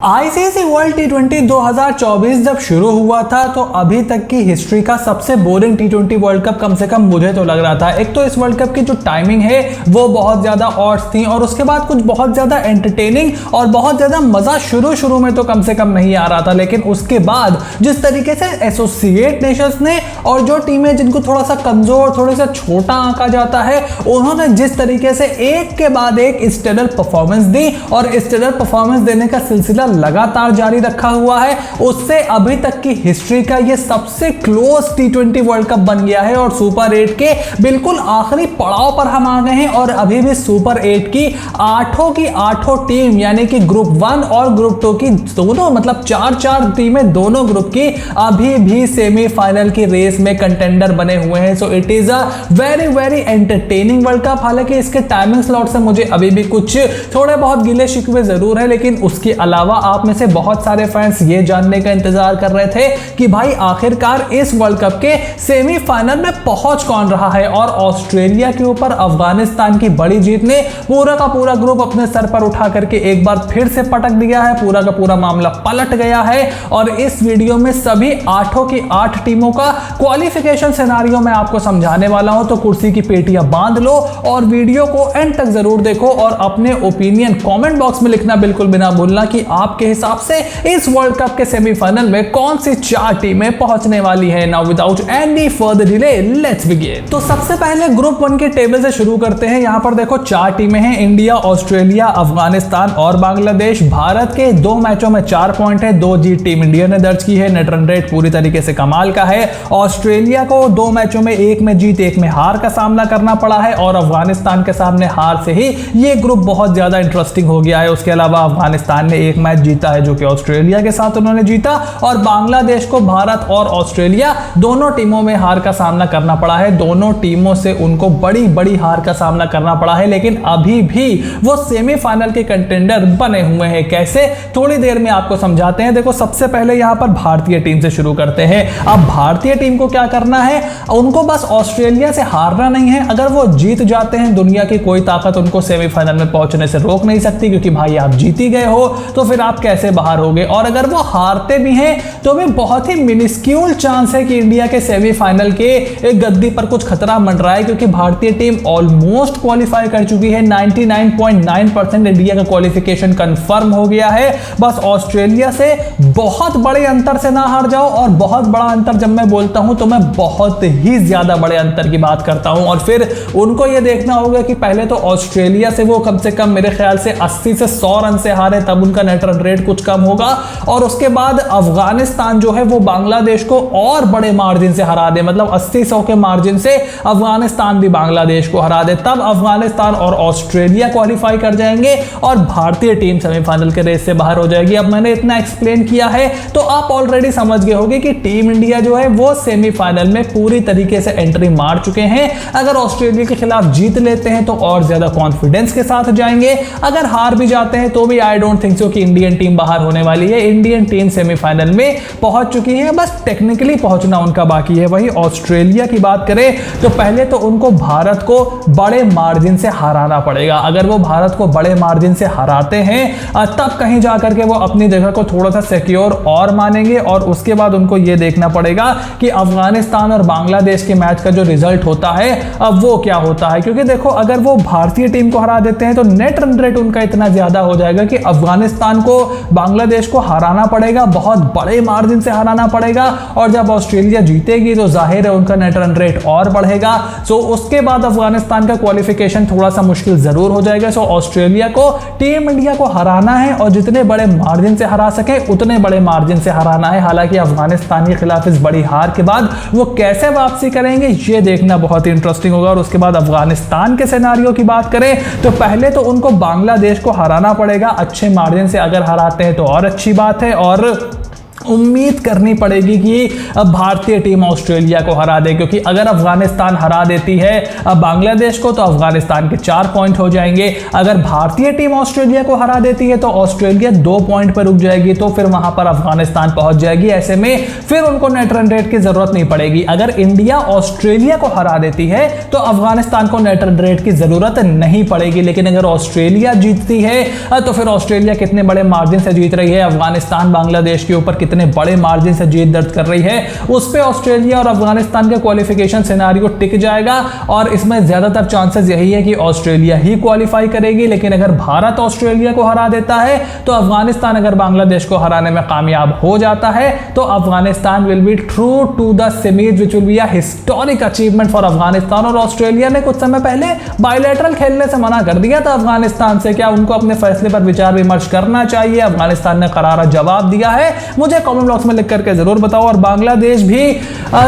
ICC world टी20 2024 जब शुरू हुआ था तो अभी तक की हिस्ट्री का सबसे बोरिंग टी20 वर्ल्ड कप कम से कम मुझे तो लग रहा था। एक तो इस वर्ल्ड कप की जो टाइमिंग है वो बहुत ज्यादा ऑड्स थी और उसके बाद कुछ बहुत ज्यादा एंटरटेनिंग और बहुत ज्यादा मजा शुरू में तो कम से कम नहीं आ रहा था, लेकिन उसके बाद जिस तरीके से एसोसिएट नेशंस ने और जो टीमें जिनको थोड़ा सा कमजोर थोड़ा सा छोटा आंका जाता है उन्होंने जिस तरीके से एक के बाद एक स्टेलर परफॉर्मेंस दी और स्टेलर परफॉर्मेंस देने का सिलसिला लगातार जारी रखा हुआ है, उससे अभी तक की हिस्ट्री का ये सबसे क्लोज टी20 वर्ल्ड कप बन गया है। और सुपर 8 के बिल्कुल आखिरी पड़ाव पर हम आ गए हैं और अभी भी सुपर 8 की आठों टीम यानी कि ग्रुप 1 और ग्रुप 2 की दोनों मतलब चार टीमें दोनों ग्रुप की अभी भी सेमीफाइनल की रेस में कंटेंडर बने हुए हैं। So it is a very entertaining world cup. हालांकि इसके टाइमिंग स्लॉट से मुझे अभी भी कुछ थोड़े बहुत गिले शिकवे जरूर है, लेकिन उसके अलावा आप में से बहुत सारे फैंस ये जानने का इंतजार कर रहे थे कि भाई आखिरकार इस वर्ल्ड कप के सेमीफाइनल में पहुंच कौन रहा है। और ऑस्ट्रेलिया के ऊपर अफगानिस्तान की बड़ी जीत ने पूरा का पूरा ग्रुप अपने सर पर उठा करके एक बार फिर से पटक दिया है, पूरा का पूरा मामला पलट गया है। और इस वीडियो में सभी आठों की 8 टीमों का क्वालिफिकेशन सिनेरियो मैं आपको समझाने वाला हूं, तो कुर्सी की पेटियां बांध लो और वीडियो को एंड तक जरूर देखो और अपने ओपिनियन कमेंट बॉक्स में लिखना बिल्कुल बिना भूलना कि आपके हिसाब से इस वर्ल्ड कप के सेमीफाइनल में कौन सी 4 टीमें पहुंचने वाली हैं। Now without any further delay let's begin. तो सबसे पहले ग्रुप 1 के टेबल से शुरू करते हैं। यहां पर देखो 4 टीमें हैं, इंडिया, ऑस्ट्रेलिया, अफगानिस्तान और बांग्लादेश। भारत के 2 मैचों में 4 पॉइंट है, 2 जीत टीम इंडिया ने दर्ज की है, नेट रन रेट पूरी तरीके से कमाल का है। ऑस्ट्रेलिया को 2 मैचों में 1 में जीत 1 में हार का सामना करना पड़ा है और अफगानिस्तान के सामने हार से ही ये ग्रुप बहुत ज्यादा इंटरेस्टिंग हो गया है। उसके अलावा अफगानिस्तान ने 1 मैच जीता है जो कि ऑस्ट्रेलिया के साथ उन्होंने जीता और बांग्लादेश को भारत और ऑस्ट्रेलिया दोनों टीमों में हार का सामना करना पड़ा है। दोनों टीमों से उनको बड़ी हार का सामना करना पड़ा है, लेकिन अभी भी वो सेमीफाइनल के कंटेंडर बने हुए हैं। कैसे, थोड़ी देर में आपको समझाते हैं। देखो सबसे पहले यहां पर भारतीय टीम से शुरू करते हैं। अब भारतीय टीम को क्या करना है, उनको बस ऑस्ट्रेलिया से हारना नहीं है। अगर वो जीत जाते हैं दुनिया की कोई ताकत उनको सेमीफाइनल में पहुंचने से रोक नहीं सकती, क्योंकि भाई आप जीत ही गए हो तो फिर आप कैसे बाहर होगे। और अगर वो हारते भी हैं तो भी बहुत ही मिनिस्क्यूल चांस है कि इंडिया के सेमीफाइनल के एक गद्दी पर कुछ खतरा मंडरा है, क्योंकि भारतीय टीम ऑलमोस्ट क्वालिफाई कर चुकी है। 99.9% इंडिया का क्वालिफिकेशन कंफर्म हो गया है। बस ऑस्ट्रेलिया से बहुत बड़े अंतर से ना हार जाओ, और बहुत बड़ा अंतर जब मैं बोलता हूं तो मैं बहुत ही ज्यादा बड़े अंतर की बात करता हूं। और फिर उनको यह देखना होगा कि पहले तो ऑस्ट्रेलिया से वो कम से कम मेरे ख्याल से 80 से 100 रन से हारे, तब उनका नेट रन रेट कुछ कम होगा। और उसके बाद अफगानिस्तान जो है वो बांग्लादेश को और बड़े मार्जिन से हरा दे, मतलब 80-100 के मार्जिन से अफगानिस्तान भी बांग्लादेश को हरा दे, तब अफगानिस्तान और ऑस्ट्रेलिया क्वालिफाई कर जाएंगे और भारतीय टीम सेमीफाइनल के रेस से बाहर हो जाएगी। अब मैंने इतना एक्सप्लेन किया है तो आप ऑलरेडी समझ गए होंगे कि टीम इंडिया जो है वो सेमीफाइनल में पूरी तरीके से एंट्री मार चुके हैं। अगर ऑस्ट्रेलिया के खिलाफ जीत लेते हैं तो और ज्यादा कॉन्फिडेंस के साथ जाएंगे, अगर हार भी जाते हैं तो भी आई डोंट थिंक सो कि इंडियन टीम बाहर होने वाली है। इंडियन टीम सेमीफाइनल में पहुंच चुकी है, बस टेक्निकली पहुंचना उनका बाकी है। वही ऑस्ट्रेलिया की बात करें तो पहले तो उनको भारत को बड़े मार्जिन से हराना पड़ेगा। अगर वो भारत को बड़े मार्जिन से हराते हैं तब कहीं जाकर के वो अपनी जगह को थोड़ा सा सिक्योर और मानेंगे। और उसके बाद उनको यह देखना पड़ेगा कि अफगानिस्तान और बांग्लादेश के मैच का जो रिजल्ट होता है अब वो क्या होता है, क्योंकि देखो अगर वो भारतीय टीम को हरा देते हैं तो नेट रन रेट उनका इतना ज्यादा हो जाएगा कि अफगानिस्तान को बांग्लादेश को हराना पड़ेगा, बहुत बड़े मार्जिन से हराना पड़ेगा। और जब ऑस्ट्रेलिया जीतेगी तो जाहिर है उनका नेट रन रेट और बढ़ेगा। सो उसके बाद अफगानिस्तान का क्वालिफिकेशन थोड़ा सा मुश्किल जरूर हो जाएगा। सो ऑस्ट्रेलिया को टीम इंडिया को हराना है और जितने बड़े मार्जिन से हरा सके उतने बड़े मार्जिन से हराना है। हालांकि अफगानिस्तान के खिलाफ इस बड़ी हार के बाद वो कैसे वापसी करेंगे ये देखना बहुत ही इंटरेस्टिंग होगा। और उसके बाद अफगानिस्तान के सिनेरियो की बात करें तो पहले तो उनको बांग्लादेश को हराना पड़ेगा अच्छे मार्जिन से, अगर हराते हैं तो और अच्छी बात है। और उम्मीद करनी पड़ेगी कि भारतीय टीम ऑस्ट्रेलिया को हरा दे, क्योंकि अगर अफगानिस्तान हरा देती है बांग्लादेश को तो अफगानिस्तान के 4 पॉइंट हो जाएंगे। अगर भारतीय टीम ऑस्ट्रेलिया को हरा देती है तो ऑस्ट्रेलिया 2 पॉइंट पर रुक जाएगी, तो फिर वहां पर अफगानिस्तान पहुंच जाएगी। ऐसे में फिर उनको नेट रन रेट की जरूरत नहीं पड़ेगी। अगर इंडिया ऑस्ट्रेलिया को हरा देती है तो अफगानिस्तान को नेट रन रेट की जरूरत नहीं पड़ेगी। लेकिन अगर ऑस्ट्रेलिया जीतती है तो फिर ऑस्ट्रेलिया कितने बड़े मार्जिन से जीत रही है, अफगानिस्तान बांग्लादेश के ऊपर कितने बड़े मार्जिन से जीत दर्ज कर रही है, उस पे ऑस्ट्रेलिया और अफगानिस्तान के क्वालिफिकेशन सिनेरियो टिक जाएगा। और इसमें ज्यादातर चांसेस यही है कि ऑस्ट्रेलिया ही क्वालिफाई करेगी। लेकिन अगर भारत ऑस्ट्रेलिया को हरा देता है तो अफगानिस्तान अगर बांग्लादेश को हराने में कामयाब हो जाता है तो Afghanistan will be through to the semis, which will be a historic achievement for Afghanistan. और ऑस्ट्रेलिया ने कुछ समय पहले बायलैटरल खेलने से मना कर दिया था अफगानिस्तान से। क्या उनको अपने फैसले पर विचार विमर्श करना चाहिए? अफगानिस्तान ने करारा जवाब दिया है। मुझे कमेंट बॉक्स में लिख करके जरूर बताओ। और बांग्लादेश भी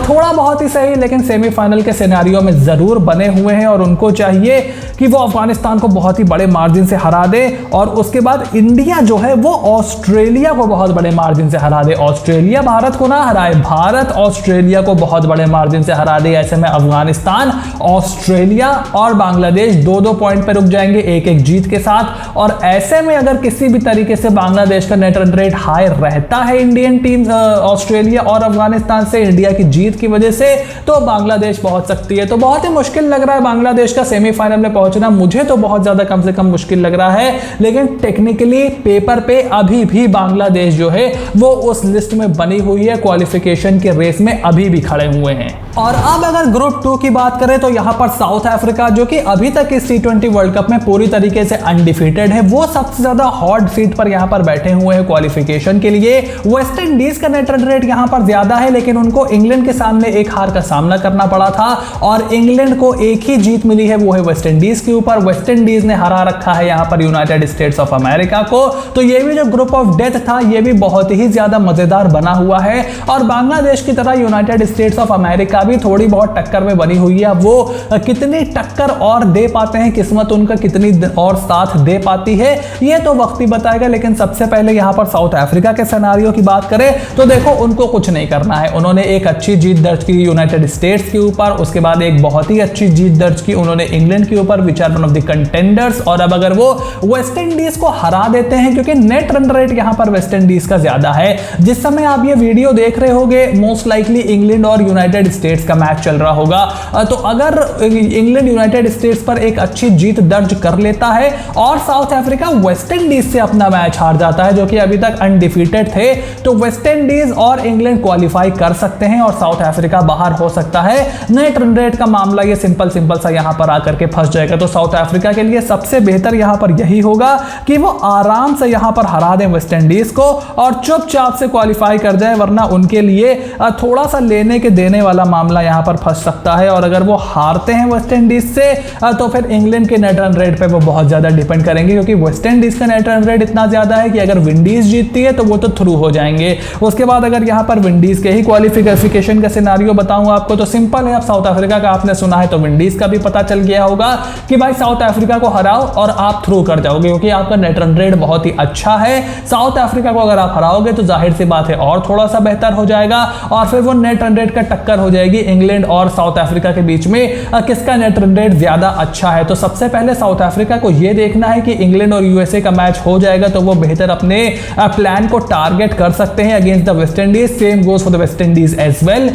थोड़ा बहुत ही सही लेकिन सेमीफाइनल के सिनेरियो में जरूर बने हुए हैं और उनको चाहिए कि वो अफगानिस्तान को बहुत ही बड़े मार्जिन से हरा दे। और उसके बाद इंडिया जो है वो ऑस्ट्रेलिया को बहुत बड़े मार्जिन से हरा दे। ऑस्ट्रेलिया भारत को ना हराए, भारत ऑस्ट्रेलिया को बहुत बड़े मार्जिन से हरा दे। ऐसे में अफगानिस्तान, ऑस्ट्रेलिया और बांग्लादेश 2-2 पॉइंट पर रुक जाएंगे एक एक जीत के साथ। और ऐसे में अगर किसी भी तरीके से बांग्लादेश का नेट रन रेट हाई रहता है इंडियन टीम ऑस्ट्रेलिया और अफगानिस्तान से इंडिया की जीत की वजह से, तो बांग्लादेश पहुंच सकती है। तो बहुत ही मुश्किल लग रहा है बांग्लादेश का सेमीफाइनल में पहुंचना। मुझे तो बहुत ज्यादा कम से कम मुश्किल लग रहा है। लेकिन टेक्निकली पेपर पे अभी भी बांग्लादेश जो है वो उस लिस्ट में बनी हुई है, क्वालिफिकेशन के रेस में अभी भी खड़े हुए हैं। और अब अगर ग्रुप 2 की बात करें तो यहां पर साउथ अफ्रीका जो कि अभी तक इस T20 वर्ल्ड कप में पूरी तरीके से अनडिफीटेड है, वो सबसे ज्यादा हॉट सीट पर यहां पर बैठे हुए हैं क्वालिफिकेशन के लिए। वेस्ट इंडीज का नेट रन रेट यहां पर ज्यादा है लेकिन उनको इंग्लैंड के सामने एक हार का सामना करना पड़ा था और इंग्लैंड को एक ही जीत मिली है, वो है वेस्ट इंडीज के ऊपर। वेस्ट इंडीज ने हरा रखा है यहां पर यूनाइटेड स्टेट्स ऑफ अमेरिका को। तो ये भी जो ग्रुप ऑफ डेथ था ये भी बहुत ही ज्यादा मजेदार बना हुआ है। और बांग्लादेश की तरह यूनाइटेड स्टेट्स ऑफ अमेरिका भी थोड़ी बहुत टक्कर में बनी हुई है। वो कितनी टक्कर और दे पाते हैं, किस्मत उनका कितनी और साथ दे पाती है, ये तो वक्त ही बताएगा। लेकिन सबसे पहले यहां पर साउथ अफ्रीका के सिनेरियो की बात करें तो देखो उनको कुछ नहीं करना है। उन्होंने एक अच्छी जीत दर्ज की यूनाइटेड स्टेट्स के ऊपर, उसके बाद एक बहुत ही अच्छी जीत दर्ज की उन्होंने इंग्लैंड के ऊपर, which are one of the contenders. और अब अगर वो वेस्ट इंडीज को हरा देते हैं, क्योंकि नेट रन रेट यहां पर वेस्ट इंडीज का ज्यादा है। जिस समय आप ये वीडियो देख रहे होगे मोस्ट लाइकली इंग्लैंड और यूनाइटेड स्टेट्स का मैच चल रहा होगा। तो अगर इंग्लैंड यूनाइटेड स्टेट्स पर एक अच्छी जीत दर्ज कर लेता है और साउथ अफ्रीका वेस्ट इंडीज से अपना मैच हार जाता है जो कि अभी तक अनडिफीटेड थे, तो वेस्ट इंडीज और इंग्लैंड क्वालिफाई कर सकते हैं और साउथ अफ्रीका बाहर हो सकता है। नेट रन रेट का मामला ये सिंपल सा यहां पर आकर के फंस जाएगा। तो साउथ अफ्रीका के लिए सबसे बेहतर यहां पर यही होगा कि वो आराम से यहां पर हरा दें वेस्ट इंडीज को और चुपचाप से क्वालिफाई कर जाए, वरना उनके लिए थोड़ा सा लेने के देने वाला मामला यहां पर फंस सकता है। और अगर वो हारते हैं वेस्ट इंडीज से तो फिर इंग्लैंड के नेट रन रेट पे वो बहुत ज्यादा डिपेंड करेंगे, क्योंकि वेस्ट इंडीज का नेट रन रेट इतना ज्यादा है कि अगर विंडीज जीतती है तो वो तो थ्रू हो जाएंगे। उसके बाद अगर यहां पर विंडीज के ही क्वालिफिकेशन का सिनेरियो बताऊं आपको तो सिंपल है। अब साउथ अफ्रीका का आपने सुना है तो विंडीज का भी पता चल गया होगा कि भाई साउथ अफ्रीका को हराओ और आप थ्रू कर जाओगे, क्योंकि आपका नेट रन रेट बहुत ही अच्छा है। साउथ अफ्रीका को अगर आप हराओगे तो जाहिर सी बात है और थोड़ा सा बेहतर हो जाएगा और फिर वो नेट रन रेट का टक्कर हो जाएगी इंग्लैंड और साउथ अफ्रीका के बीच में किसका नेट रन रेट ज्यादा अच्छा है। तो सबसे पहले साउथ अफ्रीका को यह देखना है कि इंग्लैंड और यूएसए का मैच हो जाएगा तो वो बेहतर अपने प्लान को टारगेट कर सकते हैं against the West Indies. Same goes for the West Indies as well.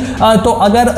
तो अगर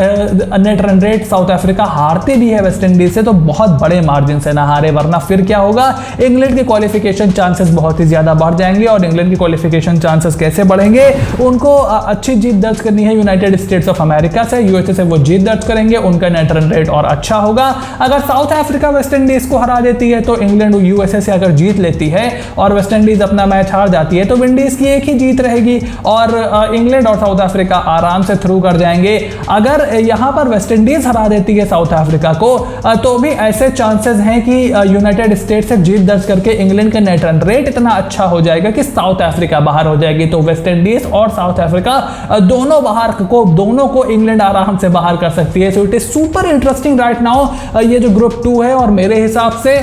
net run rate South Africa हारती भी है वेस्ट इंडीज से तो बहुत बड़े मार्जिन से ना हारे, वरना फिर क्या होगा, इंग्लैंड के क्वालिफिकेशन चांसेस बहुत ही ज्यादा बढ़ जाएंगे। और इंग्लैंड की क्वालिफिकेशन चांसेस कैसे बढ़ेंगे, उनको अच्छी जीत दर्ज करनी है यूनाइटेड स्टेट्स ऑफ अमेरिका से, यूएसए से वो जीत दर्ज करेंगे, उनका नेट रन रेट और अच्छा होगा। अगर साउथ अफ्रीका वेस्ट इंडीज को हरा देती है तो इंग्लैंड यूएसए से अगर जीत लेती है और वेस्ट इंडीज अपना मैच हार जाती है तो विंडीज की एक ही जीत रहेगी और इंग्लैंड और साउथ अफ्रीका आराम से थ्रू कर जाएंगे। अगर यहां पर वेस्ट इंडीज हरा देती है साउथ अफ्रीका को तो भी ऐसे चांसेस हैं कि यूनाइटेड स्टेट्स से जीत दर्ज करके इंग्लैंड का नेट रन रेट इतना अच्छा हो जाएगा कि साउथ अफ्रीका बाहर हो जाएगी। तो वेस्ट इंडीज और साउथ अफ्रीका दोनों को इंग्लैंड आराम से बाहर कर सकती है। So it is super interesting right now ये जो ग्रुप 2 है। और मेरे हिसाब से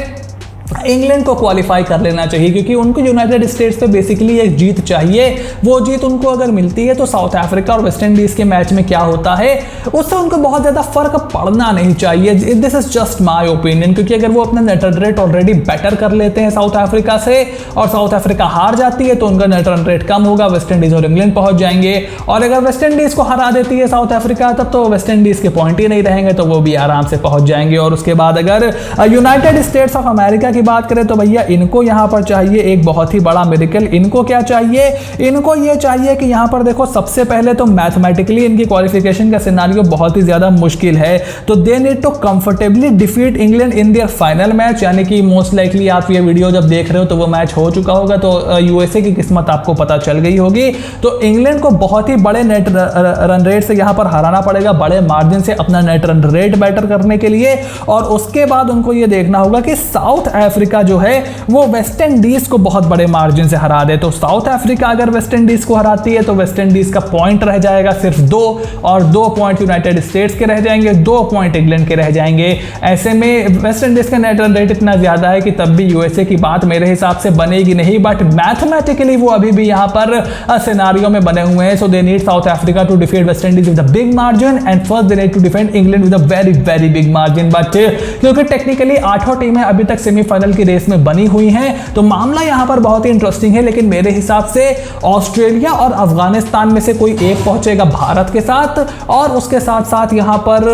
इंग्लैंड को क्वालिफाई कर लेना चाहिए, क्योंकि उनको यूनाइटेड स्टेट्स पे बेसिकली एक जीत चाहिए। वो जीत उनको अगर मिलती है तो साउथ अफ्रीका और वेस्ट इंडीज के मैच में क्या होता है उससे उनको बहुत ज़्यादा फर्क पड़ना नहीं चाहिए। This is just my opinion, क्योंकि अगर वो अपना net run rate already better कर लेते हैं साउथ अफ्रीका से और साउथ अफ्रीका हार जाती है तो उनका नेट रन रेट कम होगा, वेस्ट इंडीज और इंग्लैंड पहुंच जाएंगे। और अगर वेस्ट इंडीज को हरा देती है साउथ अफ्रीका तब तो वेस्ट इंडीज के पॉइंट ही नहीं रहेंगे, तो वो भी आराम से पहुंच जाएंगे। और उसके बाद अगर यूनाइटेड स्टेट्स ऑफ अमेरिका की बात करें तो भैया इनको यहां पर चाहिए एक बहुत ही बड़ा मिरेकल। इनको क्या चाहिए, इनको ये चाहिए कि यहां पर देखो सबसे पहले तो मैथमेटिकली इनकी क्वालिफिकेशन का सिनेरियो बहुत ही ज्यादा मुश्किल है, तो they need to comfortably defeat England in their final match, यानी कि मोस्ट लाइकली आप ये वीडियो जब देख रहे हो तो वो मैच हो चुका होगा, तो यूएसए की किस्मत आपको पता चल गई होगी। तो इंग्लैंड को बहुत ही बड़े नेट रन रेट से यहां पर हराना पड़ेगा, बड़े मार्जिन से अपना नेट रन रेट बेटर करने के लिए। और उसके बाद उनको ये देखना होगा कि साउथ अफ्रीका जो है वो वेस्ट इंडीज को बहुत बड़े मार्जिन से हरा दे। तो साउथ अफ्रीका अगर वेस्ट इंडीज को हराती है तो वेस्ट इंडीज का पॉइंट रह जाएगा सिर्फ 2, और 2 पॉइंट यूनाइटेड स्टेट्स के रह जाएंगे, 2 पॉइंट इंग्लैंड के रह जाएंगे। ऐसे में वेस्ट इंडीज का नेट रन रेट इतना ज्यादा है कि तब भी यूएसए की बात मेरे हिसाब से बनेगी नहीं, बट मैथमेटिकली वो अभी भी यहां पर सिनेरियो में बने हुए हैं। So they need South Africa to defeat West Indies with a big margin and first they need to defend England with a very very big margin. But क्योंकि टेक्निकली 8 टीमें अभी तक सेमीफाइनल की रेस में बनी हुई हैं तो मामला यहां पर बहुत ही इंटरेस्टिंग है, लेकिन मेरे हिसाब से ऑस्ट्रेलिया और अफगानिस्तान में से कोई एक पहुंचेगा भारत के साथ, और उसके साथ साथ यहां पर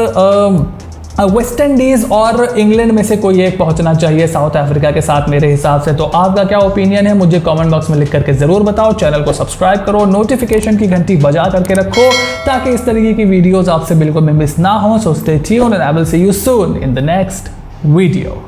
वेस्ट इंडीज और इंग्लैंड में से कोई एक पहुंचना चाहिए साउथ अफ्रीका के साथ मेरे हिसाब से। तो आपका क्या ओपिनियन है मुझे कमेंट बॉक्स में लिख करके जरूर बताओ। चैनल को सब्सक्राइब करो, नोटिफिकेशन की घंटी बजा करके रखो ताकि इस तरीके की वीडियोस आपसे बिल्कुल भी मिस ना हो। So stay tuned and I will see you soon in the next video.